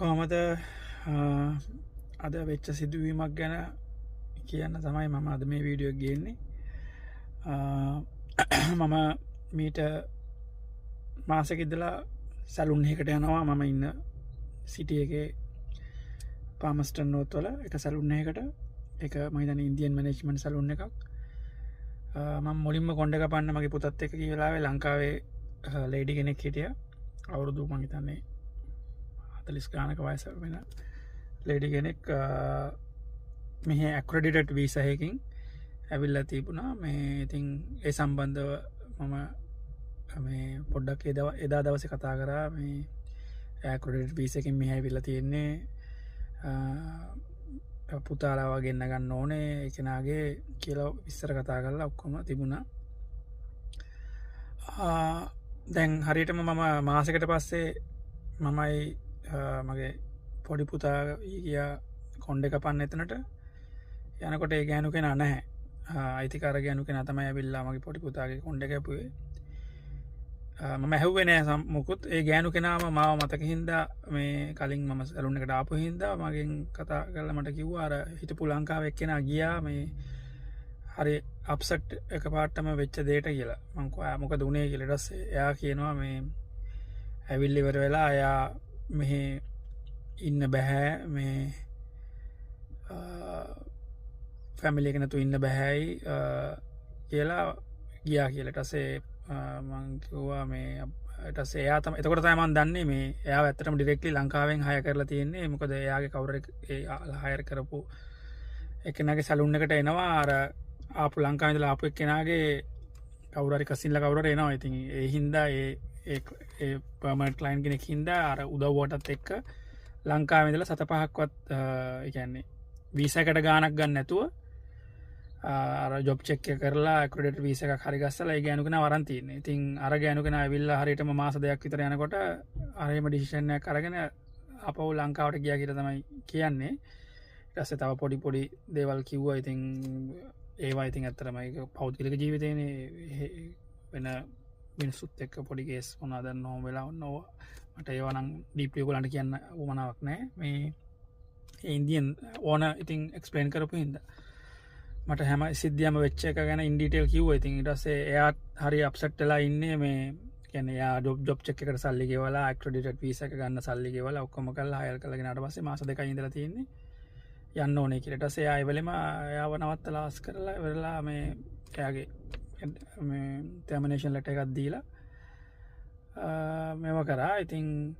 කොහොමද අද වෙච්ච සිදුවීමක් ගැන කියන්න තමයි මම අද මේ වීඩියෝ ගන්නේ. මම මීට මාසකිදලා සැලුන් එකට යනවා. මම ඉන්න සිටිය එක පාමස්ටන් නෝත්වල එක සැලුන්න එකට එක මහිතන ඉන්දියන් මනේජ්මන්ට් සැලුන්න එකක්. මම මුලින්ම කොඩ එක පන්න මගේ පුතත් එක කියලාවේ ලංකාවේ ලේඩි කෙනෙක් හිටිය අවුරුදු මහිතන්නේ 40 ගානක වයස වෙන ලේඩි කෙනෙක් මෙහ ඇක්‍රඩිටට් වීසහයකින් ඇවිල්ලා තිබුණා. මේ ඉතින් ඒ සම්බන්ධව මම මේ පොඩ්ඩක් එදා දවස කතා කරා. මේ ඇක්‍රඩිට් වීසකින් මෙහ ඇවිල්ලා තියෙන්නේ පුතාලාව ගෙන්න්න ගන්න ඕනේ එකනාගේ කියලෝ විස්සර කතා කරලා ඔක්කොම තිබුණා. දැන් හරියටම මම මාසකට පස්සේ මමයි මගේ පොඩි පුතා ගිය කොන්්ඩ එක පන්න එතනට යනකොට ඒ ගෑනු කෙන නැහැ. අයිතිකාර ගැනු කෙන තමයි ඇවිල්ලා මගේ පොඩි පුතාගේ කොන්්ඩ එකපුේ මම හැව්වෙනෑ සම්මුකුත් ඒ ගෑනු කෙනාම මාව මතක හින්දා මේ කලින් මම සැලුන්න එකට ආපු හින්දා මගෙන් කතා කරල මට කිව්වාර හිටපු ලංකාව එක්කෙන ගියා මේ හරි අප්සට් එක පාට්ටම වෙච්ච දේට කියලා. මංකෝ මොක දුනේ කියලටස් එයා කියනවා මේ ඇවිල්ලිවර වෙලා එයා මෙහ ඉන්න බැහැ මේ ෆැමිලිකනතු ඉන්න බැහැයි කියලා ගියා කියලටසේ මංකිවා මේ ටස එයාතම එතකොට තමන් දන්නේ මේ එයා ඇත්තටම ඩිරෙක්ලි ලංකාවෙන් හය කරලා තියෙන්නේ මොකද එයාගේ කවුර හයර කරපු එකනගේ සැලුන්න එකට එනවා අර ආපු ලංකාවිදල ආපු එක් කෙනගේ කවුරරි කසිල්ල කවුරට එනවා. ඉතින් ඒ හින්දා ඒ පමට ලයින් කෙනෙක් හින්දා අර උදව්වෝටත් එක්ක ලංකාවිදල සත පහක්වත් එකන්නේ වීසකට ගානක් ගන්න නැතුව ජොබ් චෙක්ක කරලා ක්‍රඩට වීස එක හරිගස්සල ගෑනුකෙන වරන්තින්න. ඉතින් අර ගෑනුකෙන විල්ල හරිටම මාස දෙයක් විතර යනකොට අරම ඩිසිෂණය කරගෙන අපවු ලංකාවට ගිය කියර තමයි කියන්නේ. ටස්ස තව පොඩි පොඩි දේවල් කිව්වා. ඉතින් ඒවා ඉතින් ඇත්තරමයි පෞද්ගලික ජීවිතයන වෙන මිනිස්සුත් එක්ක පොඩිගේස් මොනාද නො වෙලා නොව මට ඒවනම් ඩීපියකුලට කියන්න උමනාවක් නෑ. මේ ඉන්දියන් ඕන ඉතින් එක්ස්පලේන් කරපු හිද මට හැම සිද්ධියම වෙච්ච එක ගැන ඉන්ඩිටේල් කිව්ව. ඉතින් ඉටසේ එයාත් හරි අප්සට්ටලා ඉන්නේ මේ කියන ජොබ් චෙක්කට සල්ලිගෙවලා ක්‍රඩිට වීසක ගන්න සල්ලිගෙවල ඔක්කොම කල් හයල් කලගෙනට පස්සේ මාස දෙක ඉඳල තියන්නේ යන්න ඕනේ කියලටසේ අයවලම යාව නවත්ත ලාස් කරලා වෙරලා මේ එයාගේ තැමනේෂන් ලට එකත් දීලා මෙම කරා. ඉතින්